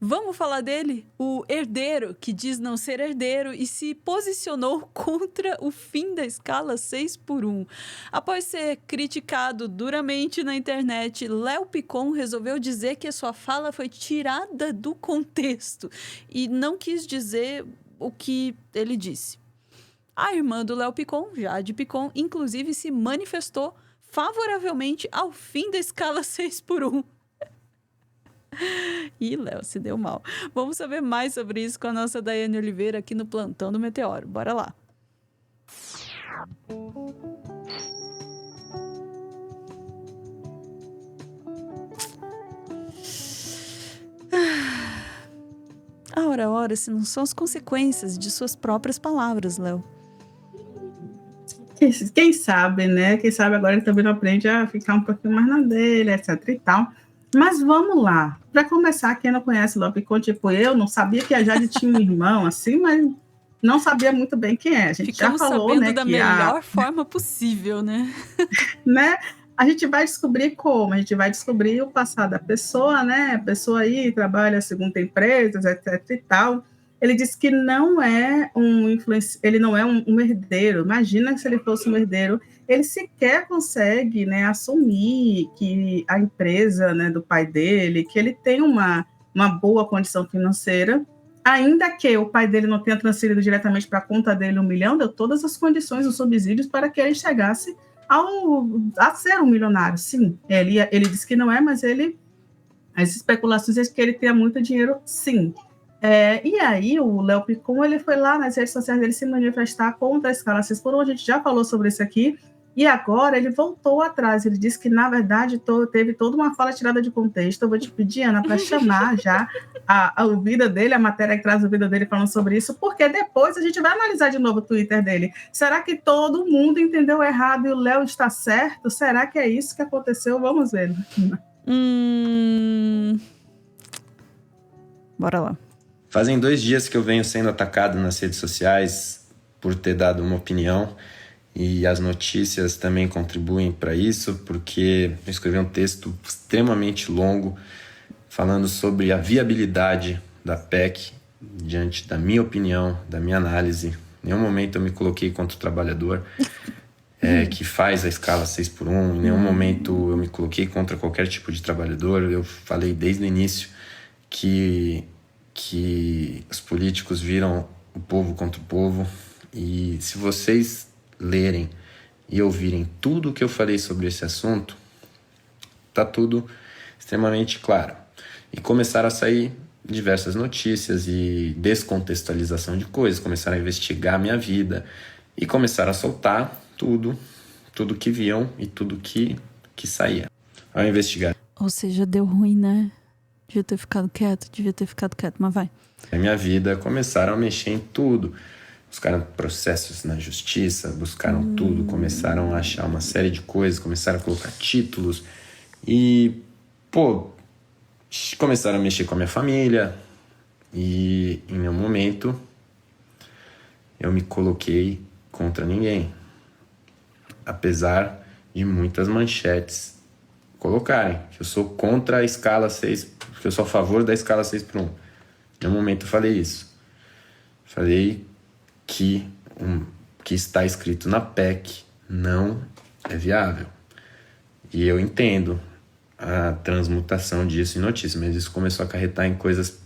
Vamos falar dele? O herdeiro que diz não ser herdeiro e se posicionou contra o fim da escala 6x1. Após ser criticado duramente na internet, Léo Picon resolveu dizer que a sua fala foi tirada do contexto e não quis dizer o que ele disse. A irmã do Léo Picon, Jade Picon, inclusive se manifestou favoravelmente ao fim da escala 6x1. Ih, Léo, se deu mal. Vamos saber mais sobre isso com a nossa Daiane Oliveira aqui no Plantão do Meteoro. Bora lá. Ora, se não são as consequências de suas próprias palavras, Léo. Quem sabe, né? Quem sabe agora ele também não aprende a ficar um pouquinho mais na dele, etc e tal. Mas vamos lá. Para começar, quem não conhece Léo Picon, tipo eu, não sabia que a Jade tinha um irmão, assim, mas não sabia muito bem quem é. A gente Ficamos já falou, sabendo né, da que melhor forma possível, né? né? A gente vai descobrir como, a gente vai descobrir o passado da pessoa, né? A pessoa aí trabalha segundo empresas, etc e tal. Ele disse que não é ele não é um herdeiro. Imagina se ele fosse um herdeiro, ele sequer consegue, né, assumir que a empresa, né, do pai dele, que ele tem uma boa condição financeira, ainda que o pai dele não tenha transferido diretamente para a conta dele 1 milhão, deu todas as condições, os subsídios para que ele chegasse a ser um milionário. Sim, ele disse que não é, mas as especulações é que ele tenha muito dinheiro, sim. E aí o Léo Picon, ele foi lá nas redes sociais dele se manifestar contra a escala 6x1, a gente já falou sobre isso aqui, e agora ele voltou atrás, ele disse que na verdade teve toda uma fala tirada de contexto. Eu vou te pedir, Ana, para chamar já a vida dele, a matéria que traz a vida dele falando sobre isso, porque depois a gente vai analisar de novo o Twitter dele. Será que todo mundo entendeu errado e o Léo está certo? Será que é isso que aconteceu? Vamos ver. Bora lá. Fazem 2 dias que eu venho sendo atacado nas redes sociais por ter dado uma opinião, e as notícias também contribuem para isso, porque eu escrevi um texto extremamente longo falando sobre a viabilidade da PEC diante da minha opinião, da minha análise. Em nenhum momento eu me coloquei contra o trabalhador que faz a escala 6x1, em nenhum momento eu me coloquei contra qualquer tipo de trabalhador. Eu falei desde o início que os políticos viram o povo contra o povo, e se vocês lerem e ouvirem tudo o que eu falei sobre esse assunto, tá tudo extremamente claro. E começaram a sair diversas notícias e descontextualização de coisas, começaram a investigar a minha vida e começaram a soltar tudo que viam e tudo que saía. Ao investigar Ou seja, deu ruim, né? Devia ter ficado quieto, mas vai. a minha vida, começaram a mexer em tudo. Buscaram processos na justiça, buscaram tudo, começaram a achar uma série de coisas, começaram a colocar títulos e, começaram a mexer com a minha família. E em nenhum momento eu me coloquei contra ninguém, apesar de muitas manchetes colocarem que eu sou contra a escala 6, que eu sou a favor da escala 6x1. Em nenhum momento eu falei isso. Falei que que está escrito na PEC não é viável. E eu entendo a transmutação disso em notícia, mas isso começou a acarretar em coisas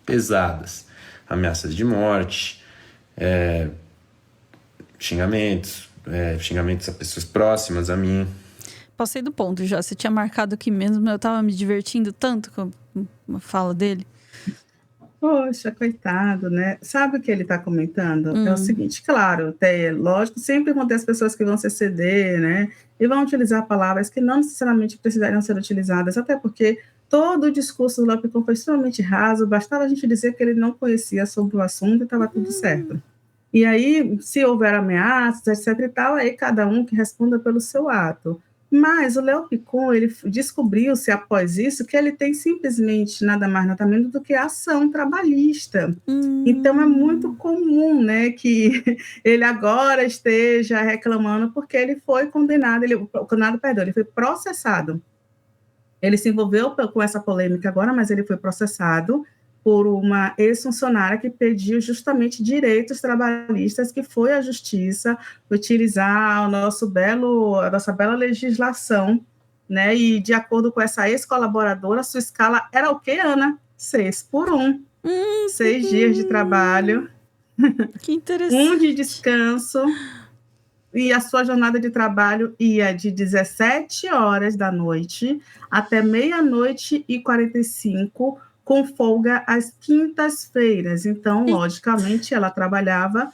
pesadas. Ameaças de morte, xingamentos a pessoas próximas a mim. Passei do ponto já. Você tinha marcado aqui mesmo, eu tava me divertindo tanto com a fala dele. Poxa, coitado, né? Sabe o que ele está comentando? É o seguinte, claro, lógico, sempre vão ter as pessoas que vão se exceder, né? E vão utilizar palavras que não necessariamente precisariam ser utilizadas, até porque todo o discurso do Léo Picon foi extremamente raso, bastava a gente dizer que ele não conhecia sobre o assunto e estava tudo certo. E aí, se houver ameaças, etc e tal, aí cada um que responda pelo seu ato. Mas o Léo Picon, ele descobriu-se após isso que ele tem simplesmente nada mais nada menos do que a ação trabalhista. Então é muito comum, né, que ele agora esteja reclamando porque ele foi condenado, ele foi processado Ele se envolveu com essa polêmica agora, mas ele foi processado por uma ex-funcionária que pediu justamente direitos trabalhistas, que foi à justiça utilizar a nossa bela legislação, né? E de acordo com essa ex-colaboradora, sua escala era o quê, Ana? 6x1. 6 dias de trabalho, Que interessante. 1 de descanso, e a sua jornada de trabalho ia de 17 horas da noite até 00:45, com folga às quintas-feiras. Então, logicamente, ela trabalhava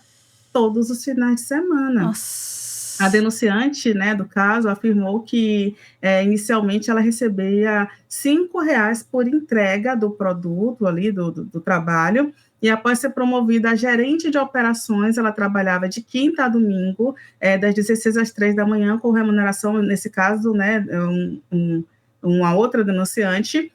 todos os finais de semana. Nossa. A denunciante, né, do caso, afirmou que inicialmente ela recebia R$ 5 por entrega do produto ali, do trabalho, e após ser promovida a gerente de operações, ela trabalhava de quinta a domingo, das 16 às 3 da manhã, com remuneração, nesse caso, né, uma outra denunciante,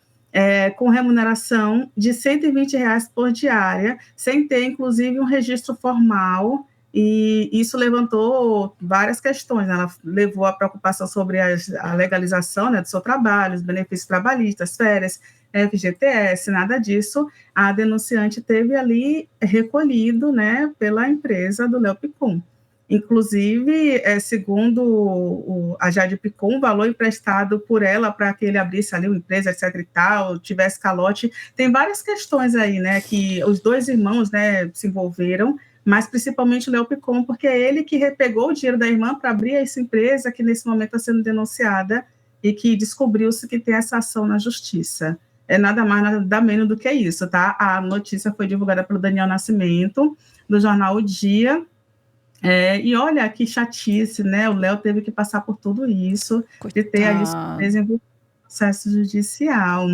com remuneração de R$ 120 por diária, sem ter, inclusive, um registro formal. E isso levantou várias questões, né? Ela levou a preocupação sobre a legalização, né, do seu trabalho, os benefícios trabalhistas, férias, FGTS, nada disso. A denunciante teve ali recolhido, né, pela empresa do Léo Picon. Inclusive, segundo a Jade Picon, o valor emprestado por ela para que ele abrisse ali uma empresa, etc. e tal, tivesse calote. Tem várias questões aí, né, que os dois irmãos, né, se envolveram, mas principalmente o Léo Picon, porque é ele que repegou o dinheiro da irmã para abrir essa empresa que nesse momento está sendo denunciada e que descobriu-se que tem essa ação na justiça. É nada mais, nada menos do que isso, tá? A notícia foi divulgada pelo Daniel Nascimento, do jornal O Dia. E olha que chatice, né? O Léo teve que passar por tudo isso, de ter aí desenvolvido processo judicial.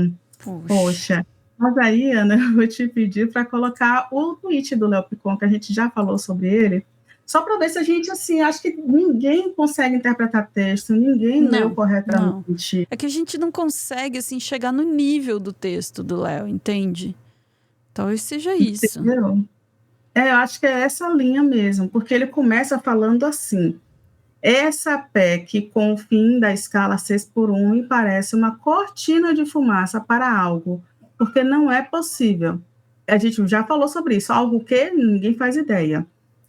Poxa. Mas aí, Ana, eu vou te pedir para colocar o tweet do Léo Picon, que a gente já falou sobre ele, só para ver se a gente, assim, acho que ninguém consegue interpretar texto, ninguém leu corretamente. Não. É que a gente não consegue, assim, chegar no nível do texto do Léo, entende? Talvez seja isso. Entendeu? Eu acho que é essa linha mesmo, porque ele começa falando assim: essa PEC com o fim da escala 6x1 me parece uma cortina de fumaça para algo, porque não é possível. A gente já falou sobre isso, algo que ninguém faz ideia.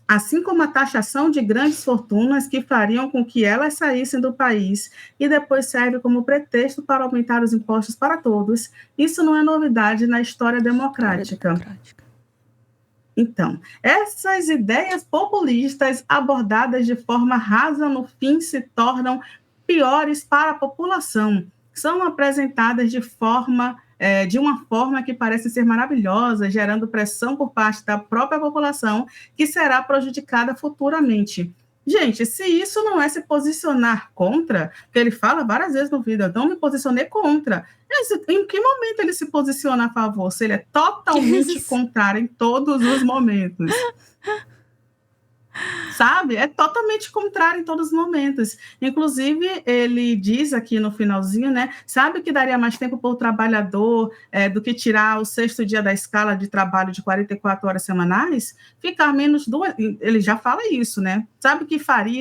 Assim como a taxação de grandes fortunas que fariam com que elas saíssem do país e depois serve como pretexto para aumentar os impostos para todos, isso não é novidade na história democrática. Então, essas ideias populistas abordadas de forma rasa no fim se tornam piores para a população. São apresentadas de uma forma que parece ser maravilhosa, gerando pressão por parte da própria população, que será prejudicada futuramente. Gente, se isso não é se posicionar contra, porque ele fala várias vezes no vídeo, eu não me posicionei contra. Mas em que momento ele se posiciona a favor? Se ele é totalmente contrário em todos os momentos. Sabe? É totalmente contrário em todos os momentos. Inclusive, ele diz aqui no finalzinho, né? Sabe que daria mais tempo para o trabalhador do que tirar o 6º dia da escala de trabalho de 44 horas semanais? Ficar menos 2... Ele já fala isso, né? Sabe o que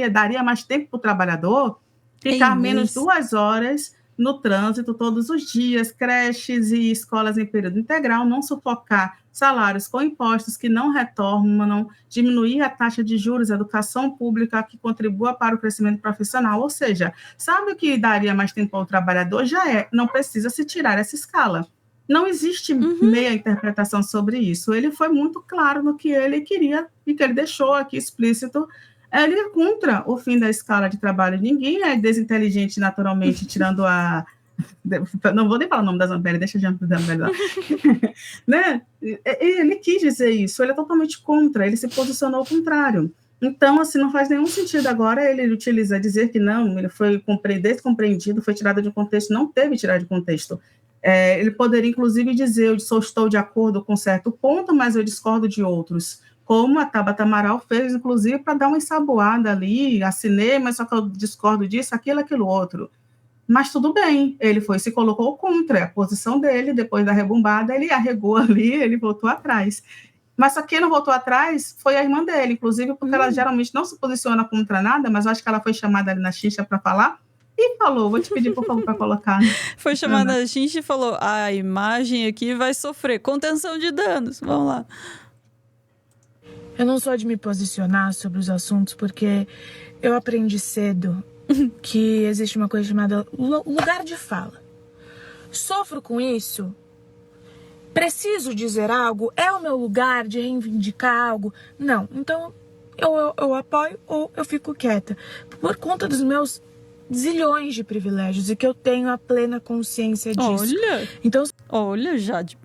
daria mais tempo para o trabalhador? Ficar menos 2 horas no trânsito todos os dias, creches e escolas em período integral, não sufocar salários com impostos que não retornam, diminuir a taxa de juros, educação pública que contribua para o crescimento profissional. Ou seja, sabe o que daria mais tempo ao trabalhador? Não precisa se tirar essa escala. Não existe meia interpretação sobre isso. Ele foi muito claro no que ele queria e que ele deixou aqui explícito. Ele é contra o fim da escala de trabalho. Ninguém é desinteligente naturalmente, tirando a... Não vou nem falar o nome da Zambelli, deixa a gente da Zambelli. Né? Ele quis dizer isso, ele é totalmente contra, ele se posicionou ao contrário. Então, assim, não faz nenhum sentido agora ele utiliza dizer que não, ele foi descompreendido, foi tirado de contexto, não teve tirado de contexto. Ele poderia, inclusive, dizer, eu só estou de acordo com certo ponto, mas eu discordo de outros, como a Tabata Amaral fez, inclusive, para dar uma ensaboada ali, assinei, mas só que eu discordo disso, aquilo outro. Mas tudo bem, ele se colocou contra a posição dele, depois da rebumbada, ele arregou ali, ele voltou atrás. Mas só quem não voltou atrás foi a irmã dele, inclusive porque ela geralmente não se posiciona contra nada, mas eu acho que ela foi chamada ali na xixa para falar, E falou, vou te pedir, por favor, para colocar. Foi chamada a gente e falou, a imagem aqui vai sofrer contenção de danos. Vamos lá. Eu não sou de me posicionar sobre os assuntos porque eu aprendi cedo que existe uma coisa chamada lugar de fala. Sofro com isso? Preciso dizer algo? É o meu lugar de reivindicar algo? Não. Então, eu apoio ou eu fico quieta. Por conta dos meus zilhões de privilégios e que eu tenho a plena consciência disso. Olha, Jade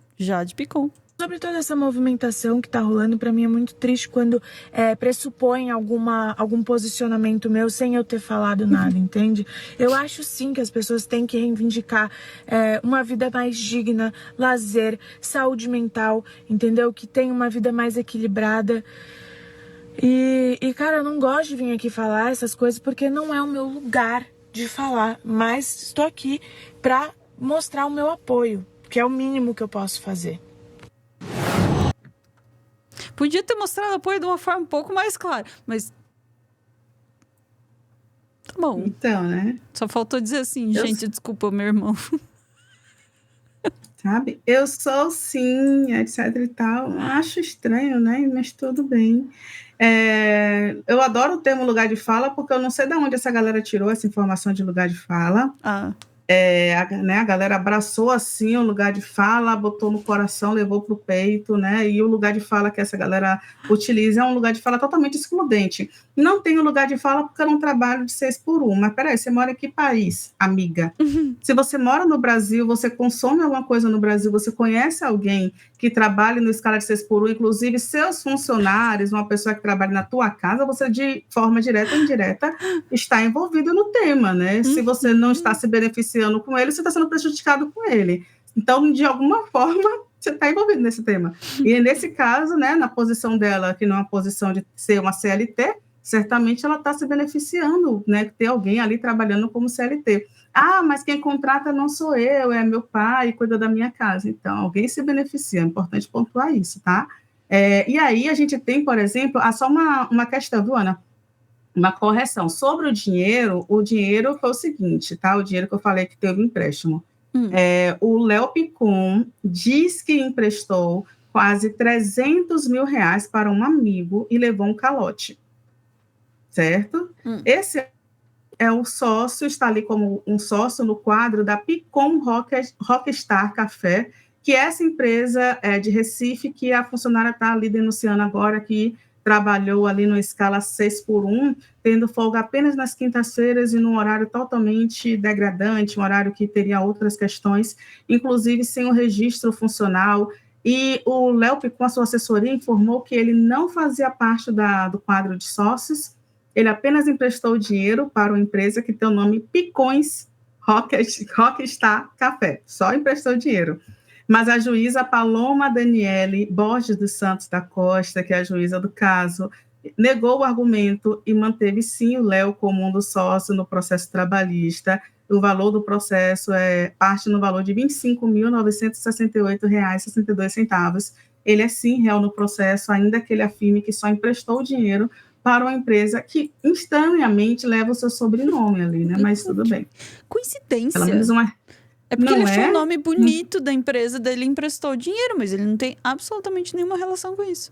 Picon. Sobre toda essa movimentação que tá rolando, pra mim é muito triste quando pressupõe algum posicionamento meu sem eu ter falado nada, entende? Eu acho sim que as pessoas têm que reivindicar uma vida mais digna, lazer, saúde mental, entendeu? Que tenha uma vida mais equilibrada. E, cara, eu não gosto de vir aqui falar essas coisas porque não é o meu lugar de falar, mas estou aqui pra mostrar o meu apoio, que é o mínimo que eu posso fazer. Podia ter mostrado apoio de uma forma um pouco mais clara, mas... Tá bom. Então, né? Só faltou dizer assim, gente, desculpa, meu irmão. Sabe? Eu sou sim, etc e tal. Acho estranho, né? Mas tudo bem. Eu adoro o termo lugar de fala, porque eu não sei de onde essa galera tirou essa informação de lugar de fala. A galera abraçou assim o lugar de fala, botou no coração, levou para o peito, né? E o lugar de fala que essa galera utiliza é um lugar de fala totalmente excludente. Não tenho lugar de fala porque eu não trabalho de 6 por 1. Mas peraí, você mora em que país, amiga? Se você mora no Brasil, você consome alguma coisa no Brasil, você conhece alguém que trabalha no escala de 6 por 1, inclusive seus funcionários, uma pessoa que trabalha na tua casa, você de forma direta ou indireta está envolvido no tema, né? Se você não está se beneficiando com ele, você está sendo prejudicado com ele. Então, de alguma forma, você está envolvido nesse tema. E nesse caso, né, na posição dela, que não é uma posição de ser uma CLT, certamente ela está se beneficiando, né, ter alguém ali trabalhando como CLT. Ah, mas quem contrata não sou eu, é meu pai, cuida da minha casa. Então, alguém se beneficia, é importante pontuar isso, tá? E aí a gente tem, por exemplo, só uma questão, viu, Ana? Uma correção. Sobre o dinheiro foi o seguinte, tá? O dinheiro que eu falei que teve um empréstimo. O Léo Picon diz que emprestou quase 300 mil reais para um amigo e levou um calote, certo? Esse é o sócio, está ali como um sócio no quadro da Picon Rockstar Café, que é essa empresa de Recife que a funcionária está ali denunciando agora, que trabalhou ali numa escala 6 por 1, tendo folga apenas nas quintas-feiras e num horário totalmente degradante, um horário que teria outras questões, inclusive sem o registro funcional. E o Léo, com a sua assessoria, informou que ele não fazia parte do quadro de sócios, ele apenas emprestou dinheiro para uma empresa que tem o nome Picões Rockstar Café, só emprestou dinheiro. Mas a juíza Paloma Daniele Borges dos Santos da Costa, que é a juíza do caso, negou o argumento e manteve sim o Léo como um dos sócios no processo trabalhista. O valor do processo parte no valor de R$ 25.968,62. Ele é sim réu no processo, ainda que ele afirme que só emprestou o dinheiro para uma empresa que instantaneamente leva o seu sobrenome ali, né? Mas tudo bem. Coincidência. Pelo menos uma... É porque ele achou o nome bonito da empresa dele e emprestou dinheiro, mas ele não tem absolutamente nenhuma relação com isso.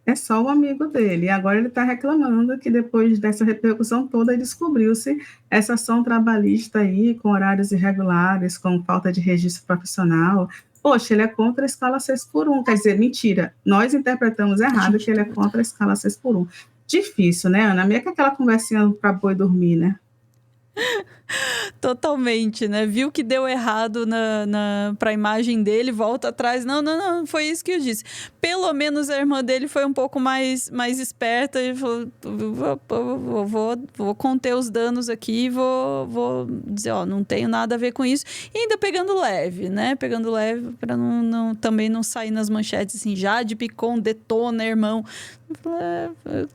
É só o amigo dele. E agora ele está reclamando que depois dessa repercussão toda descobriu-se essa ação trabalhista aí, com horários irregulares, com falta de registro profissional. Poxa, ele é contra a escala 6 por 1. Quer dizer, mentira. Nós interpretamos errado que ele é contra a escala 6 por 1. Difícil, né, Ana? Meio que aquela conversinha para boi dormir, né? Totalmente, né? Viu que deu errado pra imagem dele, volta atrás. Não, foi isso que eu disse. Pelo menos a irmã dele foi um pouco mais esperta e falou, vou conter os danos aqui, vou dizer, não tenho nada a ver com isso. E ainda pegando leve, né? Pegando leve para também não sair nas manchetes assim, Jade Picon detona, irmão.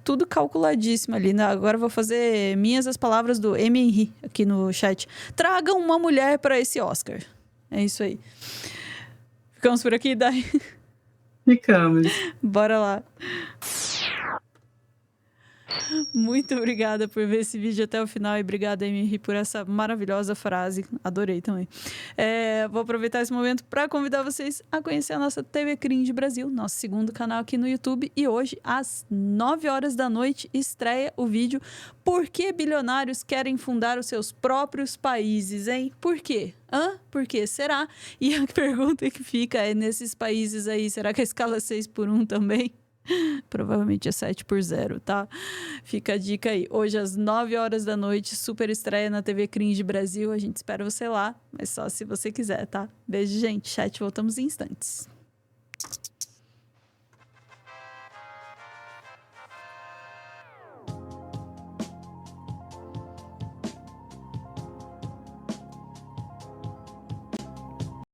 Tudo calculadíssimo ali, né? Agora eu vou fazer minhas as palavras do M. Henry aqui no chat. Tragam uma mulher para esse Oscar. É isso aí. Ficamos por aqui, Dai? Ficamos. Bora lá. Muito obrigada por ver esse vídeo até o final e obrigada, Amy, por essa maravilhosa frase. Adorei também. Vou aproveitar esse momento para convidar vocês a conhecer a nossa TV Cringe Brasil, nosso segundo canal aqui no YouTube. E hoje, às 9 horas da noite, estreia o vídeo Por que bilionários querem fundar os seus próprios países, hein? Por quê? Por que será? E a pergunta que fica é, nesses países aí, será que a escala é 6x1 também? Provavelmente é 7x0, tá? Fica a dica aí. Hoje, às 9 horas da noite, super estreia na TV Cringe Brasil. A gente espera você lá, mas só se você quiser, tá? Beijo, gente. Chat, voltamos em instantes.